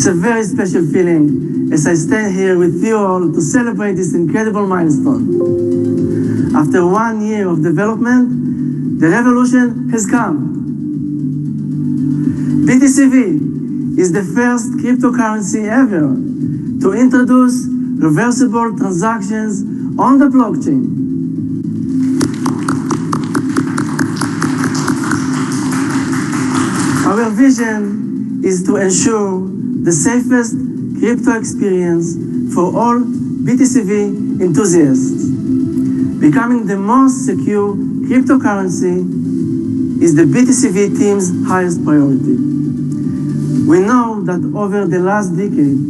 It's a very special feeling as I stand here with you all to celebrate this incredible milestone. After 1 year of development, the revolution has come. Btcv is the first cryptocurrency ever to introduce reversible transactions on the blockchain. Our vision is to ensure the safest crypto experience for all Btcv enthusiasts. Becoming the most secure cryptocurrency is the Btcv team's highest priority. We know that over the last decade,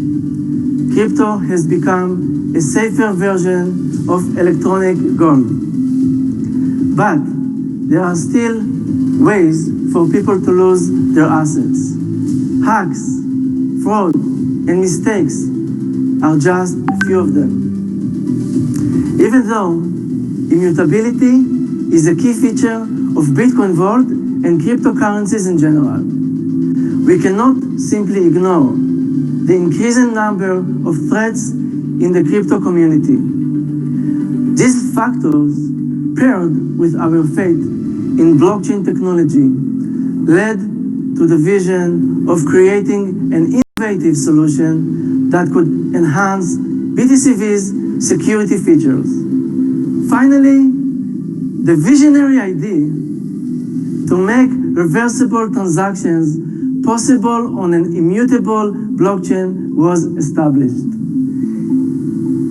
crypto has become a safer version of electronic gold. But there are still ways for people to lose their assets. Hacks, fraud, and mistakes are just a few of them. Even though immutability is a key feature of Bitcoinvault and cryptocurrencies in general, we cannot simply ignore the increasing number of threats in the crypto community. These factors, paired with our faith in blockchain technology, led to the vision of creating an innovative solution that could enhance Btcv's security features. Finally, the visionary idea to make reversible transactions possible on an immutable blockchain was established.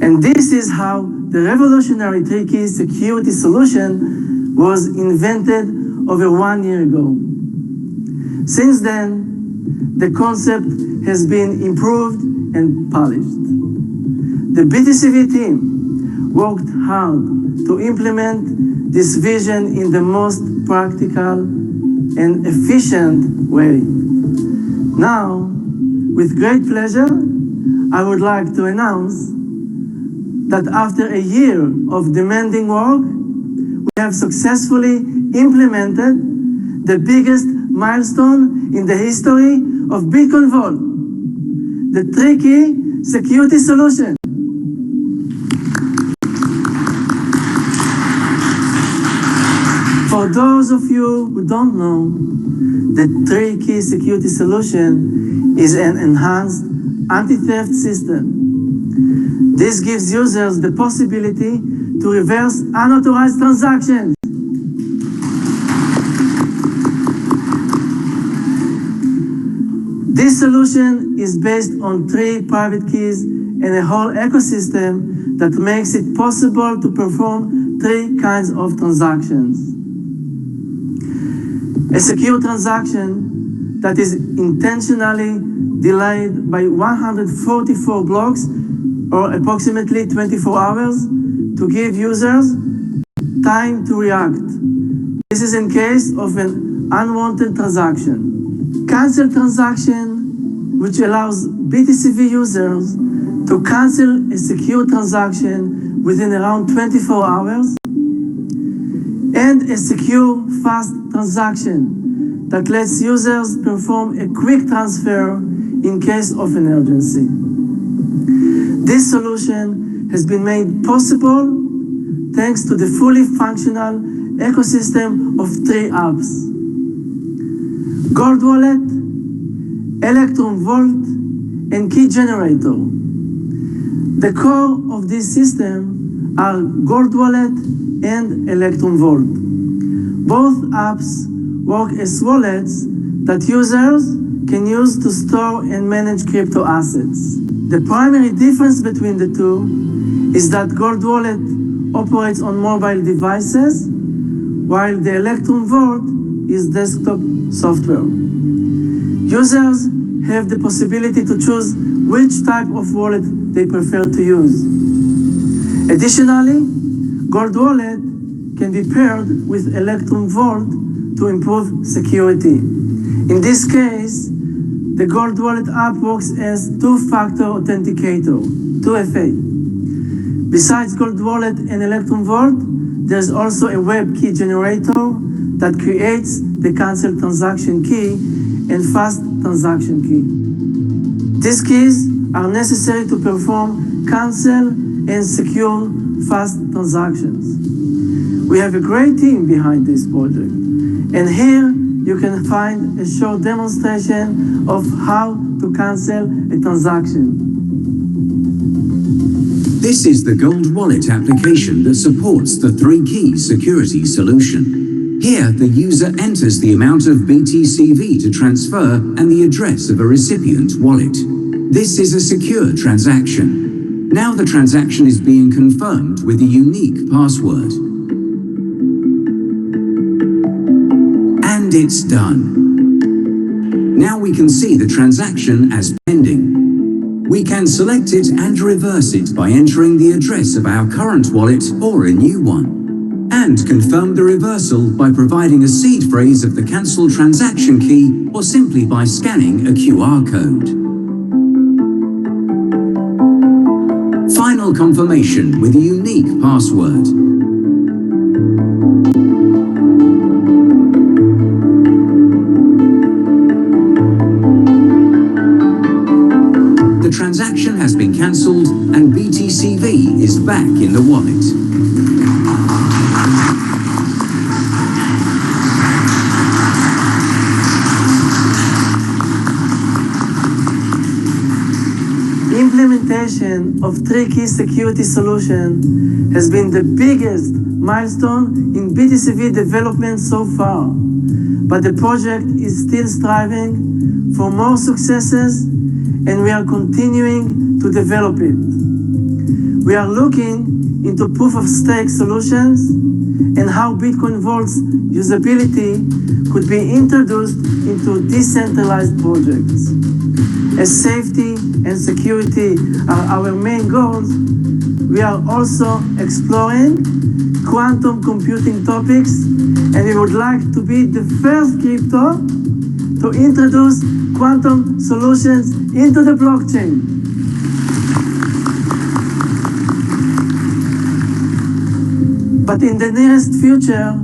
And this is how the revolutionary tricky security solution was invented over 1 year ago. Since then, the concept has been improved and polished. The Btcv team worked hard to implement this vision in the most practical and efficient way. Now, with great pleasure, I would like to announce that after a year of demanding work, we have successfully implemented the biggest milestone in the history of Bitcoinvault, the tricky security solution. For those of you who don't know, the tricky security solution is an enhanced anti-theft system. This gives users the possibility to reverse unauthorized transactions. This solution is based on 3 private keys and a whole ecosystem that makes it possible to perform 3 kinds of transactions. A secure transaction that is intentionally delayed by 144 blocks or approximately 24 hours to give users time to react. This is in case of an unwanted transaction. Cancel transaction, which allows Btcv users to cancel a secure transaction within around 24 hours, and a secure, fast transaction that lets users perform a quick transfer in case of an emergency. This solution has been made possible thanks to the fully functional ecosystem of 3 apps: Gold Wallet, Electrum Vault, and Key Generator. The core of this system are Gold Wallet and Electrum Vault. Both apps work as wallets that users can use to store and manage crypto assets. The primary difference between the two is that Gold Wallet operates on mobile devices, while the Electrum Vault is desktop software. Users have the possibility to choose which type of wallet they prefer to use. Additionally, Gold Wallet can be paired with Electrum Vault to improve security. In this case, the Gold Wallet app works as two-factor authenticator, 2FA. Besides Gold Wallet and Electrum Vault, there's also a web key generator that creates the cancel transaction key and fast transaction key. These keys are necessary to perform, cancel, and secure fast transactions. We have a great team behind this project, and here you can find a short demonstration of how to cancel a transaction. This is the Gold Wallet application that supports the 3-key security solution. Here, the user enters the amount of Btcv to transfer and the address of a recipient wallet. This is a secure transaction. Now the transaction is being confirmed with a unique password. And it's done. Now we can see the transaction as pending. We can select it and reverse it by entering the address of our current wallet or a new one. And confirm the reversal by providing a seed phrase of the cancel transaction key or simply by scanning a QR code. Final confirmation with a unique password. The transaction has been cancelled and Btcv is back in the wallet. Implementation of 3-key security solution has been the biggest milestone in Btcv development so far, but the project is still striving for more successes and we are continuing to develop it. We are looking into proof-of-stake solutions and how Bitcoinvault's usability could be introduced into decentralized projects. As safety and security are our main goals, we are also exploring quantum computing topics, and we would like to be the first crypto to introduce quantum solutions into the blockchain. But in the nearest future,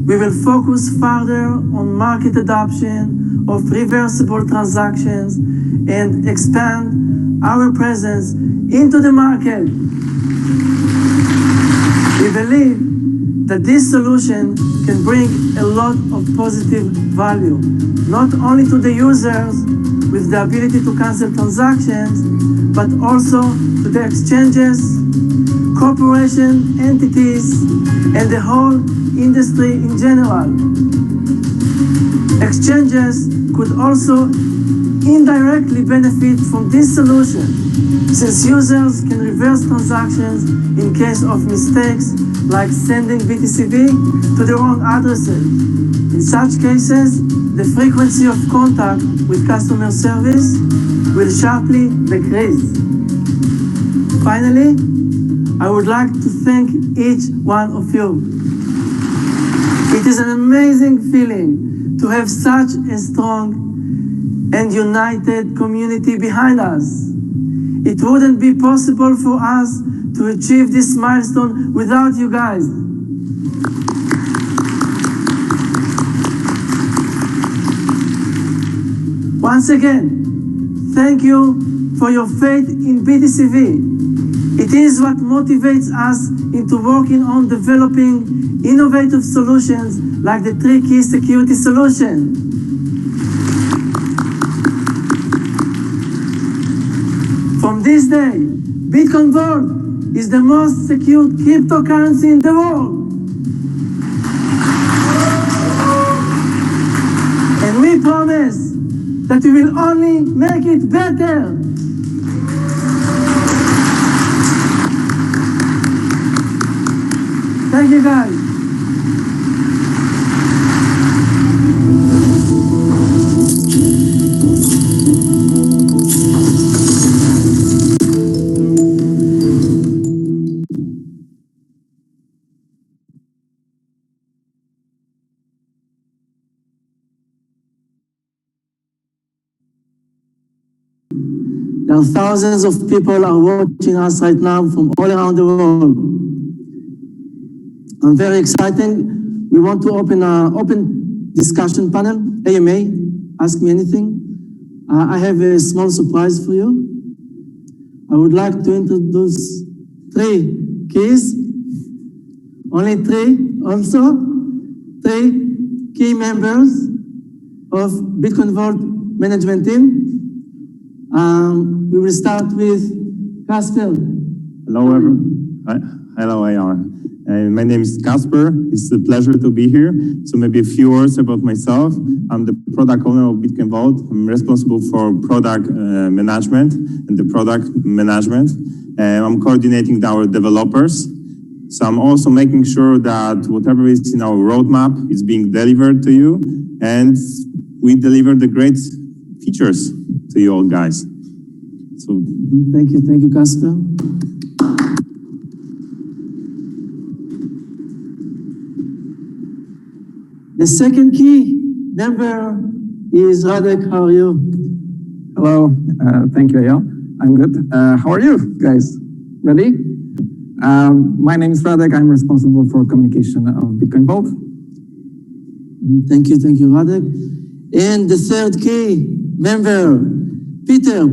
we will focus further on market adoption of reversible transactions and expand our presence into the market. We believe that this solution can bring a lot of positive value, not only to the users with the ability to cancel transactions, but also to the exchanges, corporation entities, and the whole industry in general. Exchanges could also indirectly benefit from this solution, since users can reverse transactions in case of mistakes like sending Btcv to the wrong addresses. In such cases, the frequency of contact with customer service will sharply decrease. Finally, I would like to thank each one of you. It is an amazing feeling to have such a strong and united community behind us. It wouldn't be possible for us to achieve this milestone without you guys. Once again, thank you for your faith in Btcv. It is what motivates us into working on developing innovative solutions like the 3-key security solution. From this day, Bitcoinvault is the most secure cryptocurrency in the world. And we promise that we will only make it better. Thank you, guys. There are thousands of people are watching us right now from all around the world. I'm very excited. We want to open an open discussion panel. AMA, ask me anything. I have a small surprise for you. I would like to introduce 3 keys, only 3 also, 3 key members of Bitcoinvault management team. We will start with Casper. Hello, everyone. Hello, AR. My name is Casper. It's a pleasure to be here. So maybe a few words about myself. I'm the product owner of Bitcoinvault. I'm responsible for product management and the product management. I'm coordinating our developers. So I'm also making sure that whatever is in our roadmap is being delivered to you, and we deliver the great features to you all guys. So thank you, Casper. The second key member is Radek. How are you? Hello, thank you, Eyal. I'm good. How are you guys? Ready? My name is Radek. I'm responsible for communication of Bitcoinvault. Thank you, Radek. And the third key member, Piotr.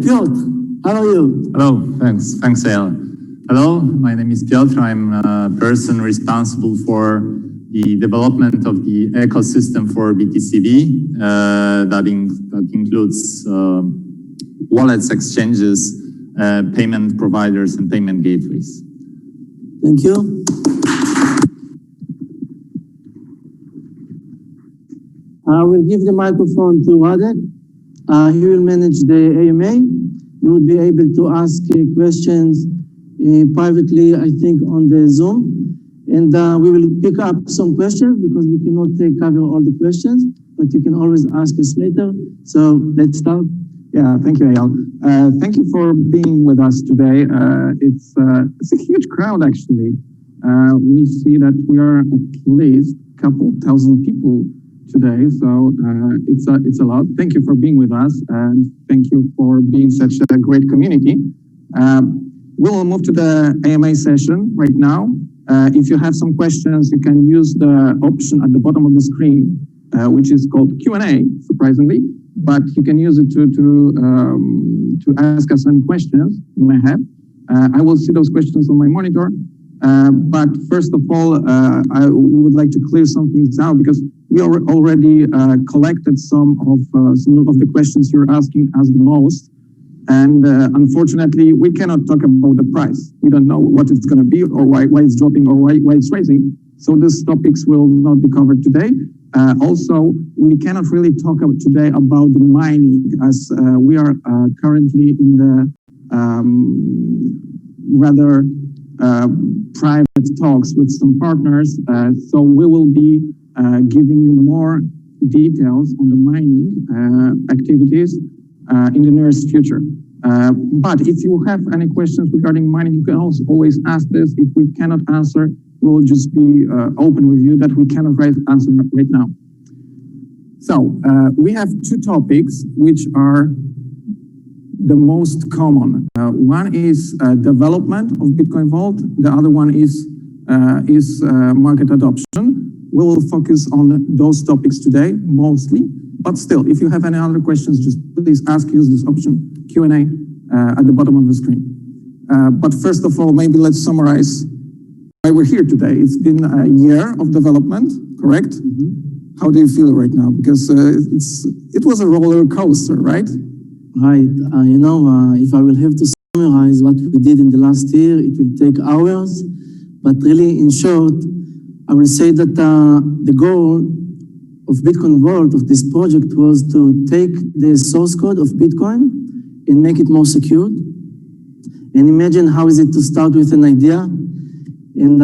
How are you? Hello, thanks, Eyal. Hello, my name is Piotr. I'm a person responsible for the development of the ecosystem for Btcv. That includes wallets, exchanges, payment providers, and payment gateways. Thank you. I will give the microphone to Radek. He will manage the AMA. You will be able to ask questions privately, I think, on the Zoom. And we will pick up some questions because we cannot cover all the questions, but you can always ask us later. So let's start. Yeah, thank you, Eyal. Thank you for being with us today. It's a huge crowd, actually. We see that we are at least a couple thousand people today, so it's a lot. Thank you for being with us, and thank you for being such a great community. We'll move to the AMA session right now. If you have some questions, you can use the option at the bottom of the screen, which is called Q&A, surprisingly, but you can use it to ask us any questions you may have. I will see those questions on my monitor. But first of all, I would like to clear some things out because we already collected some of the questions you're asking us the most. And unfortunately, we cannot talk about the price. We don't know what it's going to be or why it's dropping or why it's rising. So these topics will not be covered today. Also, we cannot really talk today about the mining as we are currently in the rather private talks with some partners. So we will be giving you more details on the mining activities in the nearest future. But if you have any questions regarding mining, you can also always ask this. If we cannot answer, we'll just be open with you that we cannot answer right now. So we have 2 topics which are the most common. One is development of Bitcoinvault. The other one is market adoption. We will focus on those topics today mostly. But still, if you have any other questions, just please use this option, Q&A, at the bottom of the screen. But first of all, maybe let's summarize why we're here today. It's been a year of development, correct? Mm-hmm. How do you feel right now? Because it was a roller coaster, right? Right. If I will have to summarize what we did in the last year, it will take hours. But really, in short, I will say that the goal of Bitcoinvault, of this project, was to take the source code of Bitcoin and make it more secure. And imagine how is it to start with an idea and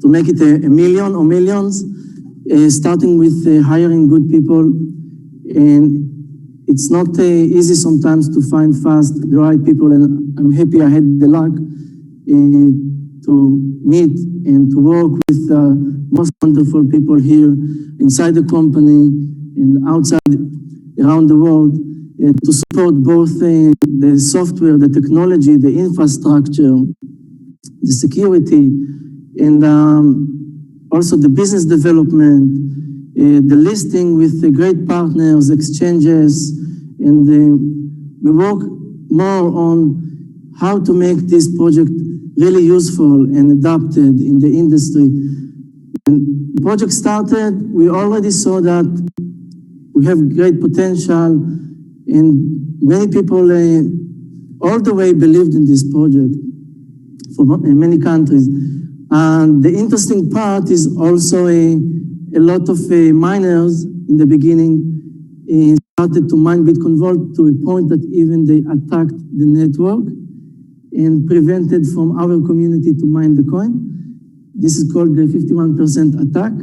to make it a million or millions, starting with hiring good people. And it's not easy sometimes to find fast the right people. And I'm happy I had the luck to meet and to work with most wonderful people here inside the company and outside around the world to support both the software, the technology, the infrastructure, the security, and also the business development, the listing with the great partners, exchanges, and we work more on how to make this project really useful and adapted in the industry. When the project started, we already saw that we have great potential, and many people all the way believed in this project in many countries. And the interesting part is also a lot of miners in the beginning started to mine Bitcoinvault to a point that even they attacked the network and prevented from our community to mine the coin. This is called the 51% attack.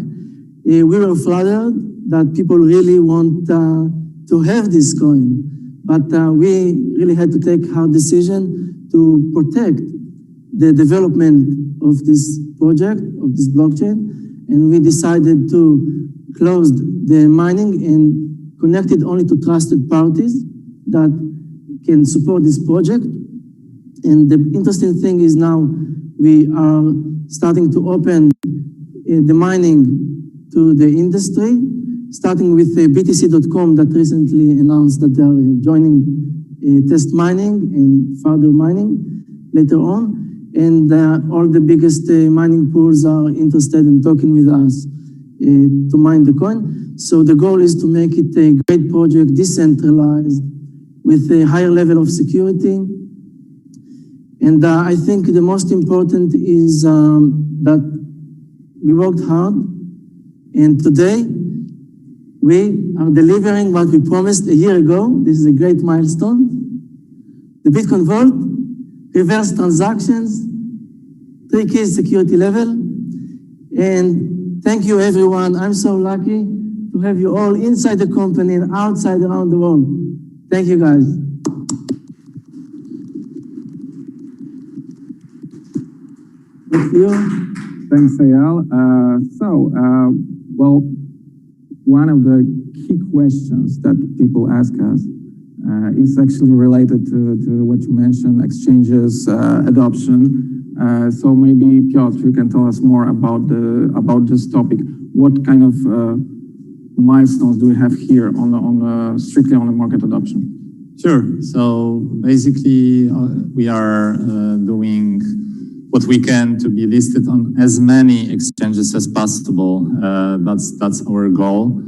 We were flattered that people really want to have this coin, but we really had to take hard decision to protect the development of this project, of this blockchain, and we decided to close the mining and connect it only to trusted parties that can support this project. And the interesting thing is now we are starting to open the mining to the industry, starting with Btcv.com that recently announced that they are joining test mining and further mining later on. And all the biggest mining pools are interested in talking with us to mine the coin. So the goal is to make it a great project, decentralized, with a higher level of security. And I think the most important is that we worked hard, and today we are delivering what we promised a year ago. This is a great milestone. The Bitcoinvault, reverse transactions, 3 keys security level. And thank you everyone. I'm so lucky to have you all inside the company and outside around the world. Thank you guys. Thank you. Thanks, Eyal. Well, one of the key questions that people ask us is actually related to what you mentioned, exchanges, adoption. So maybe Piotr, you can tell us more about this topic. What kind of milestones do we have here on strictly on the market adoption? Sure. So basically, we are doing what we can to be listed on as many exchanges as possible. That's our goal.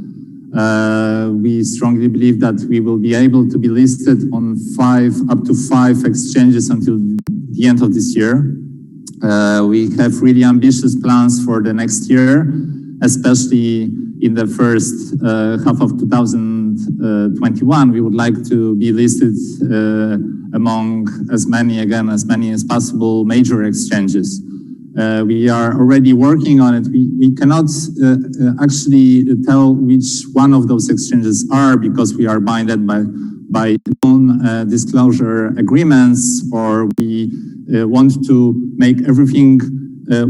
We strongly believe that we will be able to be listed on up to 5 exchanges until the end of this year. We have really ambitious plans for the next year, especially in the first half of 2021. We would like to be listed among as many as possible major exchanges. We are already working on it. We cannot actually tell which one of those exchanges are, because we are bounded by non-disclosure agreements, or we want to make everything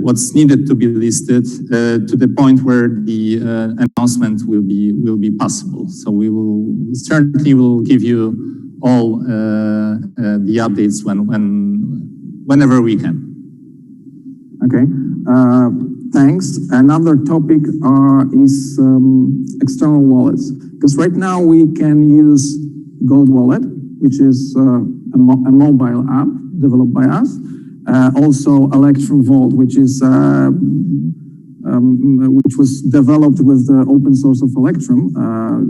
what's needed to be listed to the point where the announcement will be possible. So we will certainly give you all the updates whenever we can. Okay, thanks. Another topic is external wallets, because right now we can use Gold Wallet, which is a mobile app developed by us. Also Electrum Vault, which was developed with the open source of Electrum.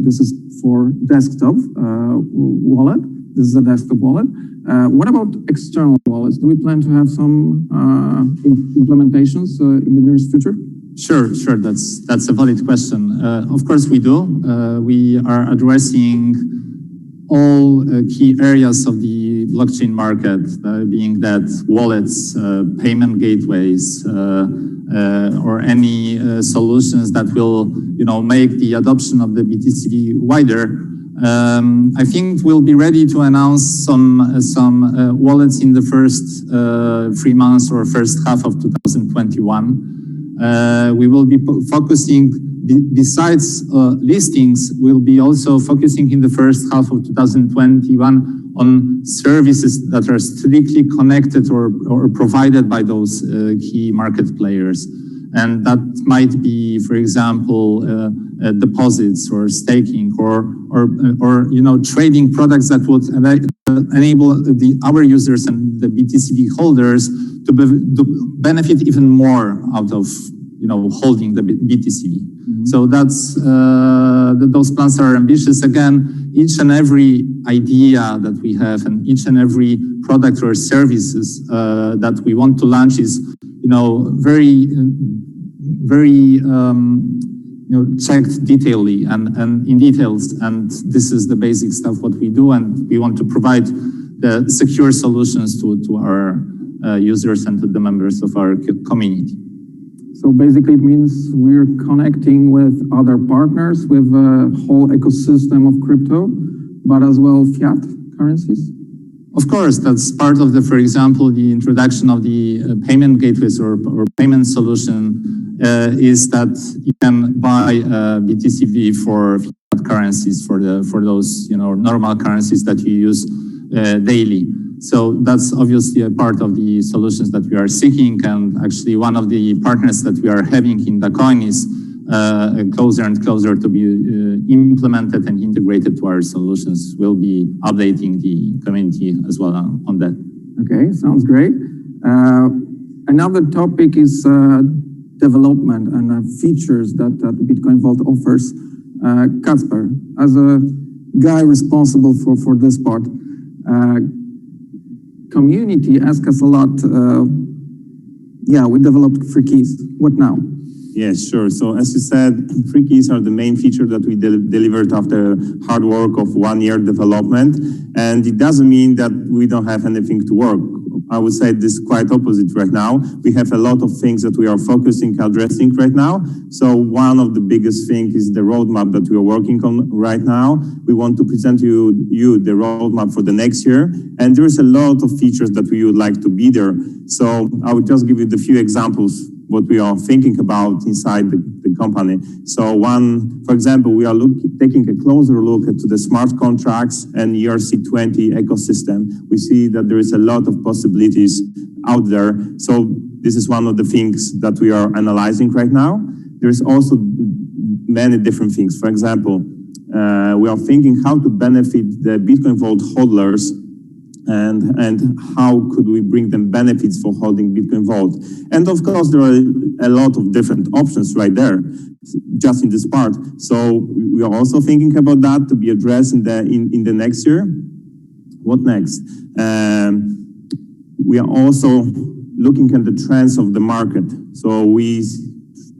This is for desktop wallet. This is a desktop wallet. What about external wallets? Do we plan to have some implementations in the nearest future? Sure. That's a valid question. Of course we do. We are addressing all key areas of the blockchain market, being that wallets, payment gateways, or any solutions that will, make the adoption of the Btcv wider. I think we'll be ready to announce some wallets in the first 3 months or first half of 2021. We will be focusing, besides listings, we'll be also focusing in the first half of 2021 on services that are strictly connected or provided by those key market players. And that might be, for example, deposits or staking or trading products that would enable our users and the Btcv holders to benefit even more out of holding the Btcv. So that's those plans are ambitious. Again, each and every idea that we have and each and every product or services that we want to launch is very checked detailedly and in details, and this is the basic stuff what we do, and we want to provide the secure solutions to our users and to the members of our community. So basically it means we're connecting with other partners with a whole ecosystem of crypto, but as well fiat currencies? Of course, that's part of for example, the introduction of the payment gateways or payment solution is that you can buy Btcv for fiat currencies for those normal currencies that you use daily. So that's obviously a part of the solutions that we are seeking, and actually one of the partners that we are having in the coin is closer and closer to be implemented and integrated to our solutions. We'll be updating the community as well on that. Okay, sounds great. Another topic is development and features that Bitcoinvault offers. Kacper, as a guy responsible for this part, community asks us a lot. We developed free keys. What now? Yes, sure. So as you said, free keys are the main feature that we delivered after hard work of 1 year development. And it doesn't mean that we don't have anything to work. I would say this is quite opposite right now. We have a lot of things that we are addressing right now. So one of the biggest things is the roadmap that we are working on right now. We want to present you the roadmap for the next year. And there's a lot of features that we would like to be there. So I would just give you the few examples what we are thinking about inside the company. So for example, we are taking a closer look at the smart contracts and ERC20 ecosystem. We see that there is a lot of possibilities out there. So this is one of the things that we are analyzing right now. There's also many different things. For example, we are thinking how to benefit the Bitcoinvault holders and how could we bring them benefits for holding Bitcoinvault. And of course, there are a lot of different options right there, just in this part. So we are also thinking about that to be addressed in the next year. What next? We are also looking at the trends of the market. So we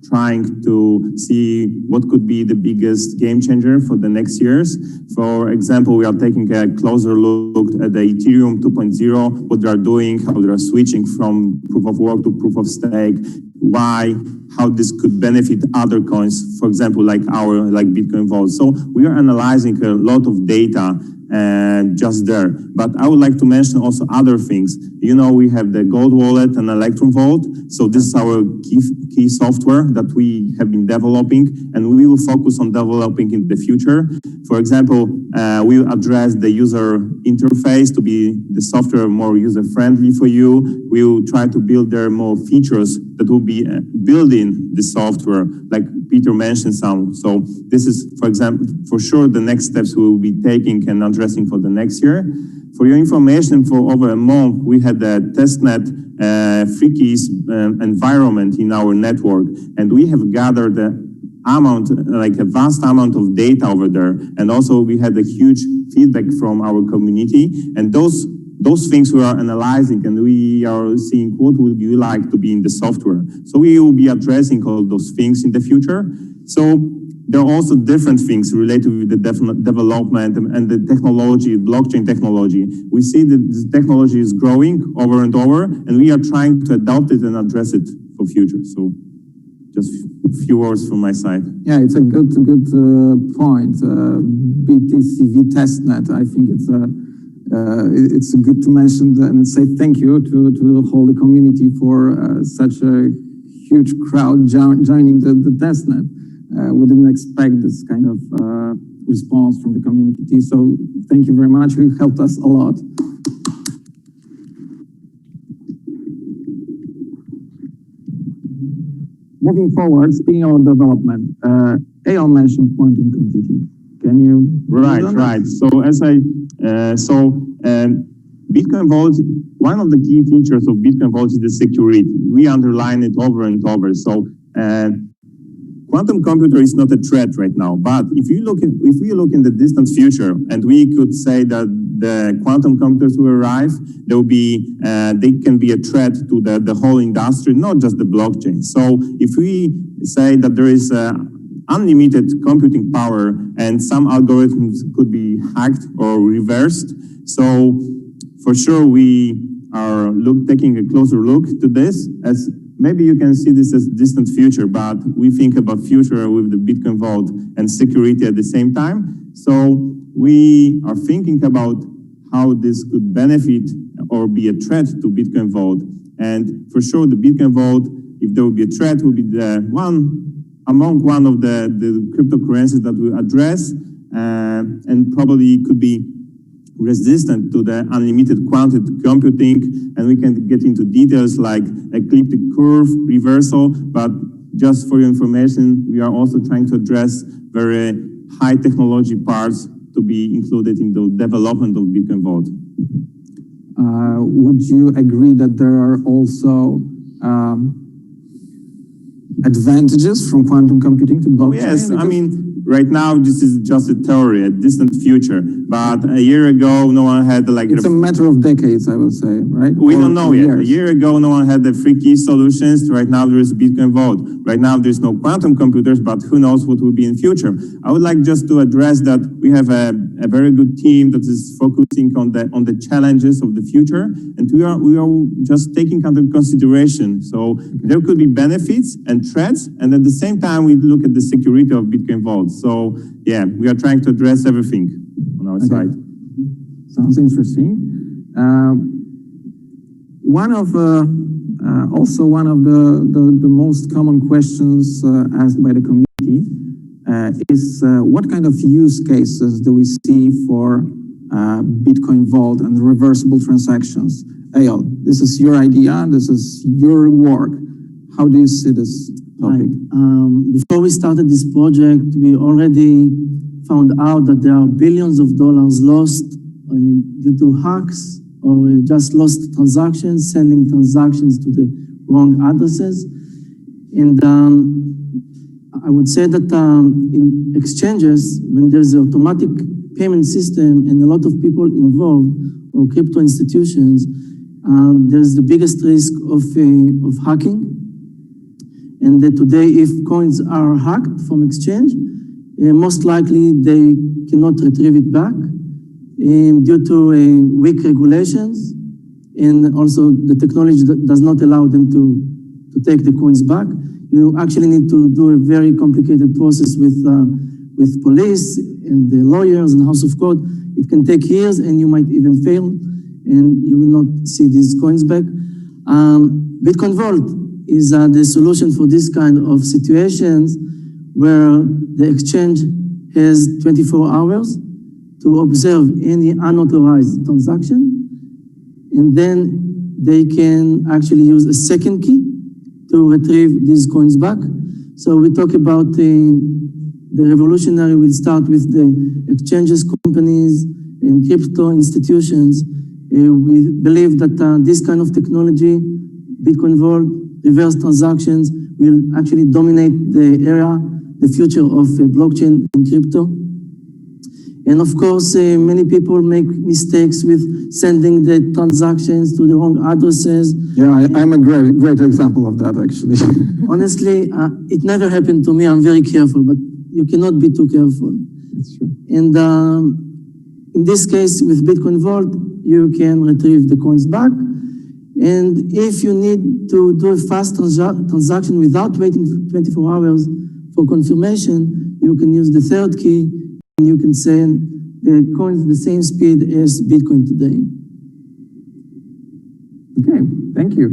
trying to see what could be the biggest game changer for the next years. For example, we are taking a closer look at the Ethereum 2.0, what they are doing, how they are switching from proof of work to proof of stake, why, how this could benefit other coins, for example, like Bitcoinvault. So we are analyzing a lot of data just there. But I would like to mention also other things. We have the Gold Wallet and Electrum Vault. So this is our key software that we have been developing, and we will focus on developing in the future. For example, we will address the user interface to be the software more user-friendly for you. We will try to build there more features that will be building the software, like Peter mentioned some. So this is, for example, for sure the next steps we will be taking and addressing for the next year. For your information, for over a month, we had a testnet free keys environment in our network, and we have gathered a vast amount of data over there. And also we had a huge feedback from our community, and those things we are analyzing, and we are seeing what would you like to be in the software. So we will be addressing all those things in the future. So there are also different things related with the development and the technology, blockchain technology. We see that this technology is growing over and over, and we are trying to adopt it and address it for future. So just a few words from my side. Yeah, it's a good point. Btcv testnet, I think it's good to mention and say thank you to the whole community for such a huge crowd joining the testnet. We didn't expect this kind of response from the community. So thank you very much. You helped us a lot. Moving forward, speaking of development, Eyal mentioned quantum computing. Can you? Right. So as Bitcoinvault, one of the key features of Bitcoinvault is the security. We underline it over and over. So quantum computer is not a threat right now, but if we look in the distant future, and we could say that the quantum computers will arrive, they can be a threat to the whole industry, not just the blockchain. So if we say that there is unlimited computing power and some algorithms could be hacked or reversed, so for sure we are taking a closer look to this. As maybe you can see this as distant future, but we think about future with the Bitcoinvault and security at the same time. So we are thinking about how this could benefit or be a threat to Bitcoinvault. And for sure the Bitcoinvault, if there will be a threat, will be the one of the cryptocurrencies that we address, and probably could be resistant to the unlimited quantum computing, and we can get into details like ecliptic curve reversal, but just for your information, we are also trying to address very high technology parts to be included in the development of Bitcoinvault. Would you agree that there are also advantages from quantum computing to blockchain? Yes, I mean, right now this is just a theory, a distant future. But a year ago, no one had like... It's a matter of decades, I would say, right? We don't know yet. A year ago, no one had the free key solutions. Right now, there is Bitcoinvault. Right now, there's no quantum computers, but who knows what will be in future. I would like just to address that we have a very good team that is focusing on the challenges of the future, and we are just taking under consideration. So there could be benefits and threats, and at the same time, we look at the security of Bitcoinvault. So yeah, we are trying to address everything on our side. Sounds interesting. One of the most common questions asked by the community is what kind of use cases do we see for Bitcoinvault and reversible transactions? Eyal, this is your idea, this is your work. How do you see this topic? Before we started this project, we already found out that there are billions of dollars lost due to hacks or just lost transactions, sending transactions to the wrong addresses. And I would say that in exchanges, when there's an automatic payment system and a lot of people involved, or crypto institutions, there's the biggest risk of hacking. And that today, if coins are hacked from exchange, most likely they cannot retrieve it back due to weak regulations, and also the technology does not allow them to take the coins back. You actually need to do a very complicated process with police and the lawyers and House of Court. It can take years, and you might even fail, and you will not see these coins back. Bitcoinvault is the solution for this kind of situations where the exchange has 24 hours to observe any unauthorized transaction, and then they can actually use a second key to retrieve these coins back. So we talk about the revolutionary will start with the exchanges, companies, and crypto institutions. We believe that this kind of technology, Bitcoinvault, reverse transactions, will actually dominate the era, the future of blockchain and crypto. And of course, many people make mistakes with sending the transactions to the wrong addresses. Yeah, I'm a great example of that, actually. Honestly, it never happened to me. I'm very careful, but you cannot be too careful. That's true. And in this case, with Bitcoinvault, you can retrieve the coins back. And if you need to do a fast transaction without waiting 24 hours for confirmation, you can use the third key, and you can send the coins the same speed as Bitcoin today. Okay, thank you.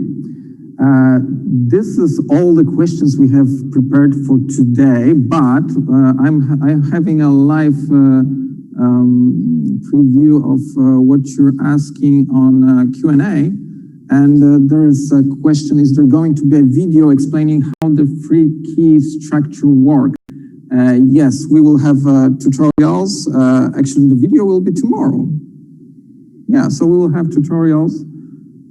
This is all the questions we have prepared for today, but I'm having a live preview of what you're asking on Q&A. And there is a question, is there going to be a video explaining how the free key structure works? Yes, we will have tutorials. Actually, the video will be tomorrow. Yeah, so we will have tutorials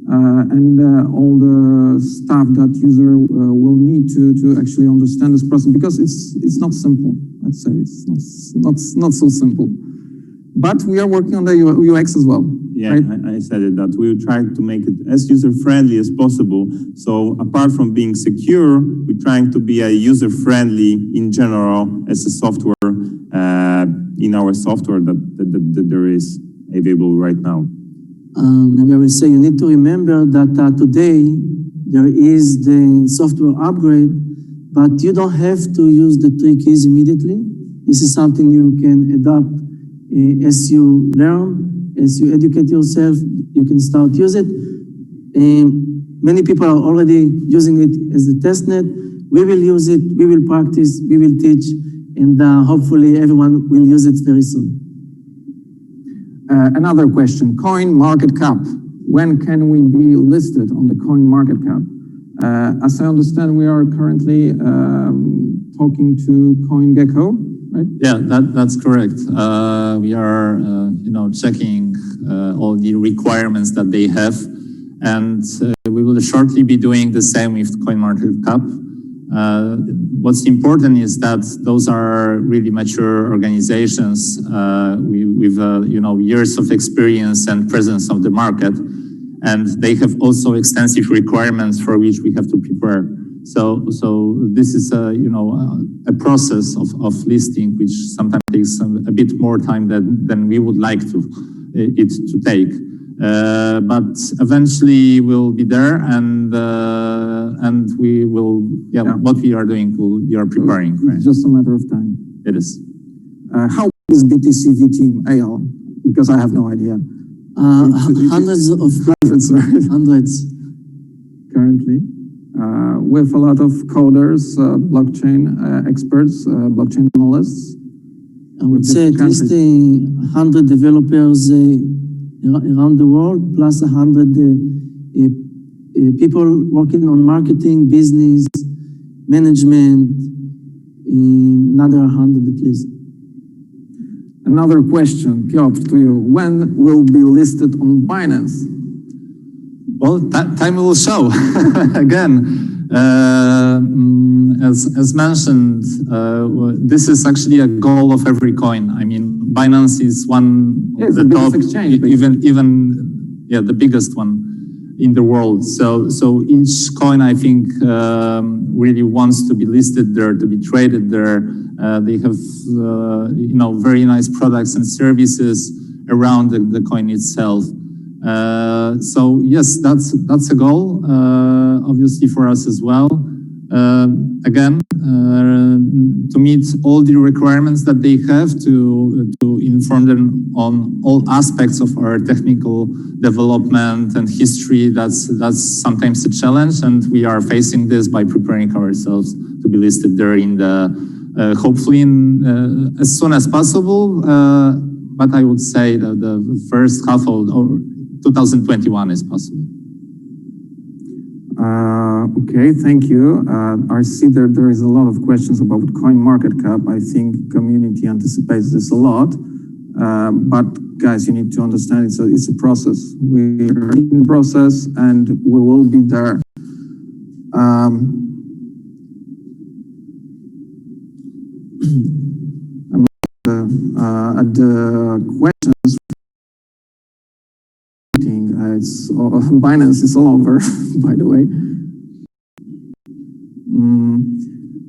and all the stuff that user will need to actually understand this process, because it's not simple. Let's say it's not so simple. But we are working on the UX as well. Yeah, right? I said it, that we will try to make it as user-friendly as possible. So apart from being secure, we're trying to be a user-friendly in general as a software, in our software that there is available right now. Maybe I will say you need to remember that today there is the software upgrade, but you don't have to use the 3 keys immediately. This is something you can adopt as you learn, as you educate yourself, you can start use it. Many people are already using it as a testnet. We will use it, we will practice, we will teach, and hopefully everyone will use it very soon. Another question, coin market cap. When can we be listed on the coin market cap? As I understand, we are currently talking to CoinGecko, right? Yeah, that's correct. We are, checking all the requirements that they have, and we will shortly be doing the same with CoinMarketCap. What's important is that those are really mature organizations with years of experience and presence of the market, and they have also extensive requirements for which we have to prepare. So this is a process of listing, which sometimes takes a bit more time than we would like it to take. But eventually we'll be there, and we will. What we are doing, we are preparing. Right? It's just a matter of time. It is. How is Btcv team, AL? Because I have no idea. Hundreds of right? Hundreds. Currently. With a lot of coders, blockchain experts, blockchain analysts. I would say at least 100 developers around the world, plus 100 people working on marketing, business, management, another 100 at least. Another question, Piotr, to you. When will be listed on Binance? Well, time will show. Again, as mentioned, this is actually a goal of every coin. I mean, Binance is one of the top, exchange, even the biggest one in the world. So each coin, I think, really wants to be listed there, to be traded there. They have, very nice products and services around the coin itself. So yes, that's a goal, obviously for us as well. Again, to meet all the requirements that they have, to inform them on all aspects of our technical development and history. That's sometimes a challenge, and we are facing this by preparing ourselves to be listed there in the hopefully as soon as possible. But I would say that the first half of 2021 is possible. Okay, thank you. I see that there is a lot of questions about CoinMarketCap. I think community anticipates this a lot. But guys, you need to understand it's a process. We are in the process and we will be there. I'm at the questions. Binance is all over, by the way.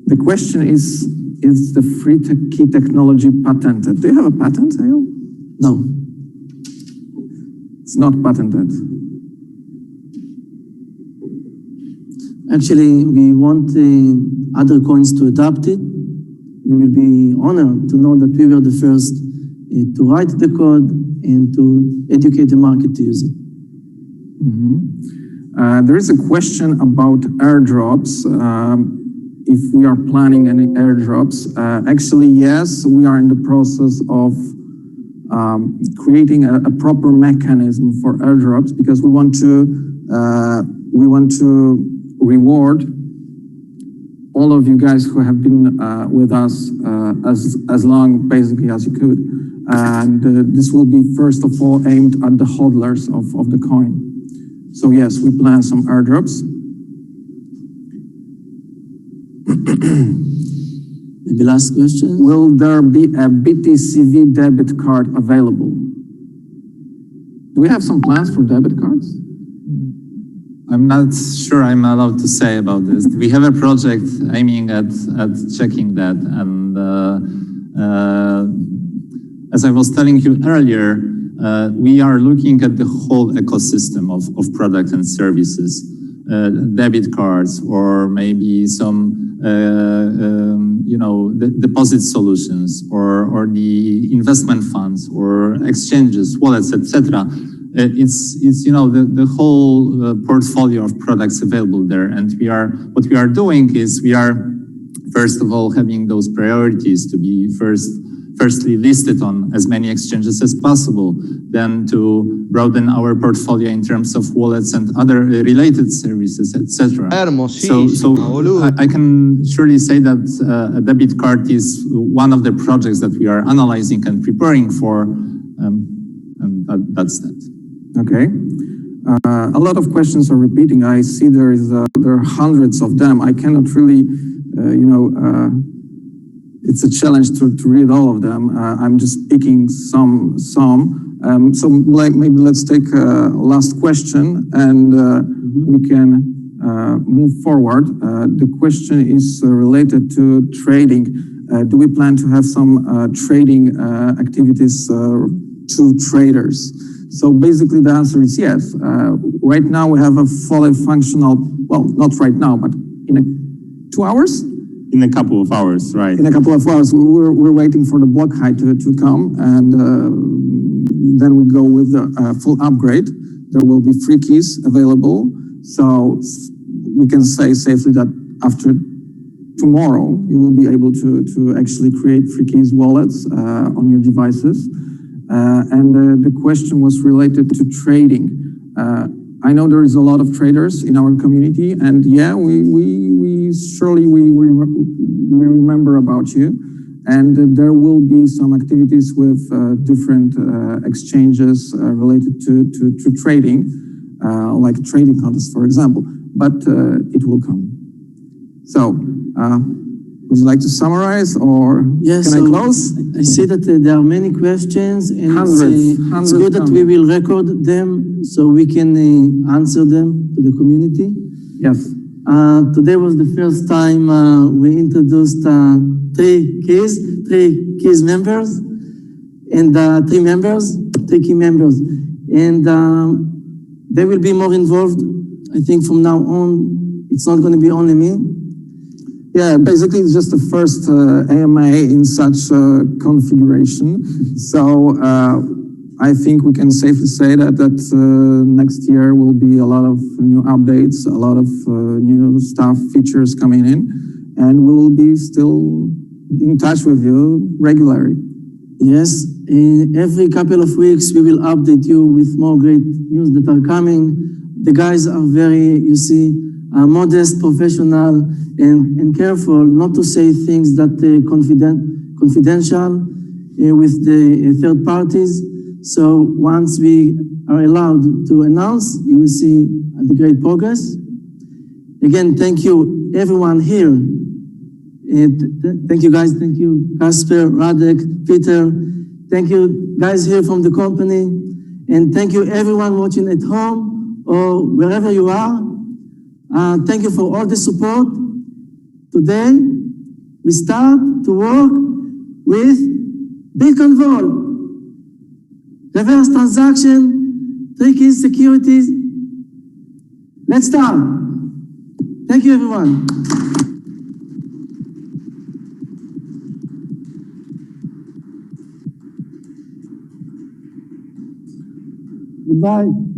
The question is the free key technology patented? Do you have a patent, Eyal? No. It's not patented. Actually, we want other coins to adopt it. We will be honored to know that we were the first to write the code and to educate the market to use it. There is a question about airdrops. If we are planning any airdrops. Actually, yes, we are in the process of creating a proper mechanism for airdrops, because we want to reward all of you guys who have been with us as long basically as you could. And this will be first of all aimed at the hodlers of the coin. So yes, we plan some airdrops. Maybe last question. Will there be a Btcv debit card available? Do we have some plans for debit cards? I'm not sure I'm allowed to say about this. We have a project aiming at checking that, and as I was telling you earlier, we are looking at the whole ecosystem of products and services, debit cards, or maybe some the deposit solutions, or the investment funds, or exchanges, wallets, etc. It's the whole portfolio of products available there, and what we are doing is we are first of all having those priorities to be firstly listed on as many exchanges as possible, then to broaden our portfolio in terms of wallets and other related services, etc. So I can surely say that a debit card is one of the projects that we are analyzing and preparing for, and that's that. Okay. A lot of questions are repeating. I see there are hundreds of them. I cannot really, it's a challenge to read all of them. I'm just picking some. So maybe let's take a last question, and we can move forward. The question is related to trading. Do we plan to have some trading activities to traders? So basically the answer is yes. Right now we have a fully functional, well, not right now, but in 2 hours? In a couple of hours, right. In a couple of hours. We're waiting for the block height to come, and then we go with the full upgrade. There will be free keys available. So we can say safely that after tomorrow, you will be able to actually create free keys wallets on your devices. And the question was related to trading. I know there is a lot of traders in our community, and yeah, we remember about you. And there will be some activities with different exchanges related to trading, like trading contests, for example. But it will come. So, would you like to summarize, or yes, can I close? I see that there are many questions, and hundreds it's good that we will record them so we can answer them to the community. Yes. Today was the first time we introduced three keys members, and three key members, and they will be more involved. I think from now on, it's not going to be only me. Yeah, basically it's just the first AMA in such configuration. So I think we can safely say that next year will be a lot of new updates, a lot of new stuff, features coming in, and we will be still in touch with you regularly. Yes, every couple of weeks we will update you with more great news that are coming. The guys are very, modest, professional, and careful not to say things that confidential with the third parties. So once we are allowed to announce, you will see the great progress. Again, thank you everyone here. Thank you guys, thank you Kasper, Radek, Peter. Thank you guys here from the company. And thank you everyone watching at home or wherever you are. Thank you for all the support. Today, we start to work with Bitcoinvault. Reverse transaction, 3 keys securities. Let's start. Thank you, everyone. Goodbye.